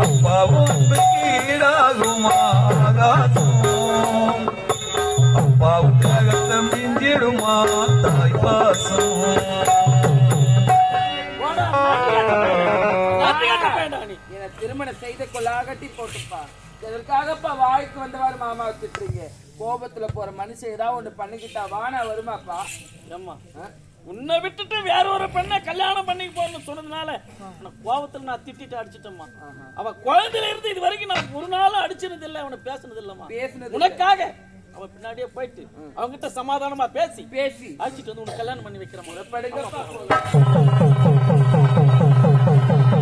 அப்பாவும் செய்த கொள்ளாகட்டி போட்டுப்பா. எதற்காகப்பா வாய்க்கு வந்தவாறு மாமா திட்டுறீங்க? கோபத்துல போற மனுஷன் ஏதாவது ஒண்ணு பண்ணிக்கிட்டா வானா வருமாப்பா? ஏம்மா உன்னை விட்டுட்டு வேற ஒரு பெண்ணை கல்யாணம் பண்ணிக்கு போறேன்னு சொன்னதுனால கோபத்துல நான் திட்டிட்டு அடிச்சிட்டேம்மா. அவ குழந்தையில இருந்து இது வரைக்கும் நான் ஒரு நாளும் அடிச்சது இல்லை, அவனை பேசுனது இல்லம்மா. உனக்காக அவ பின்னாடியே போயிட்டு அவங்கிட்ட சமாதானமா பேசி பேசி அடிச்சிட்டு வந்து உனக்கு கல்யாணம் பண்ணி வைக்கிறேன்.